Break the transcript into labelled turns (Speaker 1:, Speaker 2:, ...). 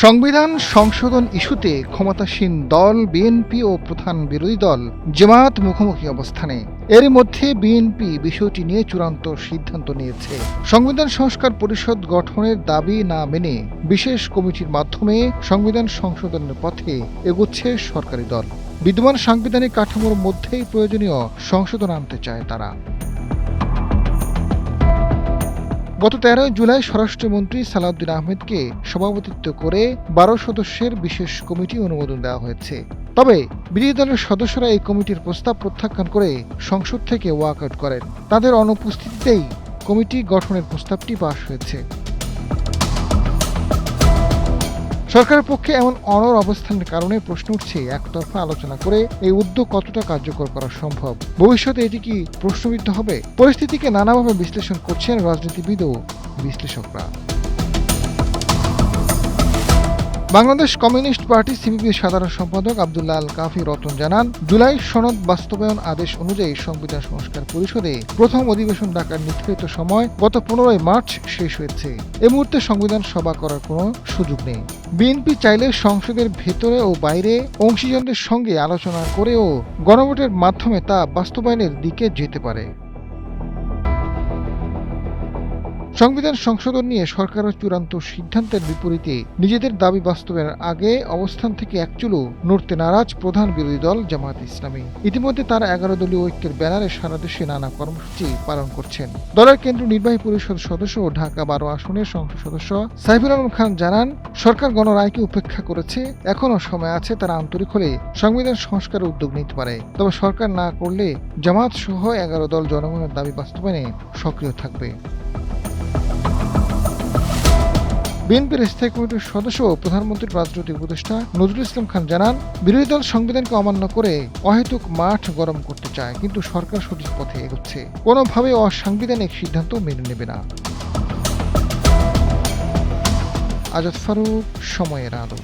Speaker 1: সংবিধান সংশোধন ইস্যুতে ক্ষমতাসীন দল বিএনপি ও প্রধান বিরোধী দল জামায়াত মুখোমুখি অবস্থানে। এর মধ্যে বিএনপি বিষয়টি নিয়ে চূড়ান্ত সিদ্ধান্ত নিয়েছে। সংবিধান সংস্কার পরিষদ গঠনের দাবি না মেনে বিশেষ কমিটির মাধ্যমে সংবিধান সংশোধনের পথে এগোচ্ছে সরকারি দল। বিদ্যমান সাংবিধানিক কাঠামোর মধ্যেই প্রয়োজনীয় সংশোধন আনতে চায় তারা। গত 13 জুলাই স্বরাষ্ট্রমন্ত্রী সালাউদ্দিন আহমেদকে সভাপতিত্ব করে 12 সদস্যের বিশেষ কমিটি অনুমোদন দেওয়া হয়েছে। তবে বিরোধী দলের সদস্যরা এই কমিটির প্রস্তাব প্রত্যাখ্যান করে সংসদ থেকে ওয়াকআউট করেন। তাদের অনুপস্থিতিতেই কমিটি গঠনের প্রস্তাবটি পাস হয়েছে। সরকারের পক্ষে এমন অনড় অবস্থানের কারণে প্রশ্ন উঠছে, একতরফা আলোচনা করে এই উদ্যোগ কতটা কার্যকর করা সম্ভব? ভবিষ্যতে এটি কি প্রশ্নবিদ্ধ হবে? পরিস্থিতিকে নানাভাবে বিশ্লেষণ করছেন রাজনীতিবিদ ও বিশ্লেষকরা। বাংলাদেশ কমিউনিস্ট পার্টি সিপিবির সাধারণ সম্পাদক আব্দুল্লাহ আল কাফি রতন জানান, জুলাই সনদ বাস্তবায়ন আদেশ অনুযায়ী সংবিধান সংস্কার পরিষদে প্রথম অধিবেশন ডাকার নির্ধারিত সময় গত 15 মার্চ শেষ হয়েছে। এ মুহূর্তে সংবিধান সভা করার কোনো সুযোগ নেই। বিএনপি চাইলে সংসদের ভেতরে ও বাইরে অংশীজনদের সঙ্গে আলোচনা করেও গণভোটের মাধ্যমে তা বাস্তবায়নের দিকে যেতে পারে। সংবিধান সংশোধন নিয়ে সরকারের চূড়ান্ত সিদ্ধান্তের বিপরীতে নিজেদের দাবি বাস্তবায়নের আগে অবস্থান থেকে একচুলও নড়তে নারাজ প্রধান বিরোধী দল জামায়াত ইসলামী। ইতিমধ্যে তারা 11 দলীয় ঐক্যের ব্যানারে সারা দেশে নানা কর্মসূচি পালন করছেন। দলের কেন্দ্রীয় নির্বাহী পরিষদ সদস্য ও ঢাকা 12 আসনের সংসদ সদস্য সাইফুল আলম খান জানান, সরকার গণরায়কে উপেক্ষা করেছে, এখনও সময় আছে, তারা আন্তরিক হলে সংবিধান সংস্কারের উদ্যোগ নিতে পারে। তবে সরকার না করলে জামায়াত সহ 11 দল জনগণের দাবি বাস্তবায়নে সক্রিয় থাকবে। বিএনপির স্থায়ী কমিটির সদস্য ও প্রধানমন্ত্রীর রাজনৈতিক উপদেষ্টা নজরুল ইসলাম খান জানান, বিরোধী দল সংবিধানকে অমান্য করে অহেতুক মাঠ গরম করতে চায়, কিন্তু সরকার সঠিক পথে এগোচ্ছে, কোনোভাবে অসাংবিধানিক সিদ্ধান্ত মেনে নেবে না। আজাদ ফারুক, সময়ের আলো।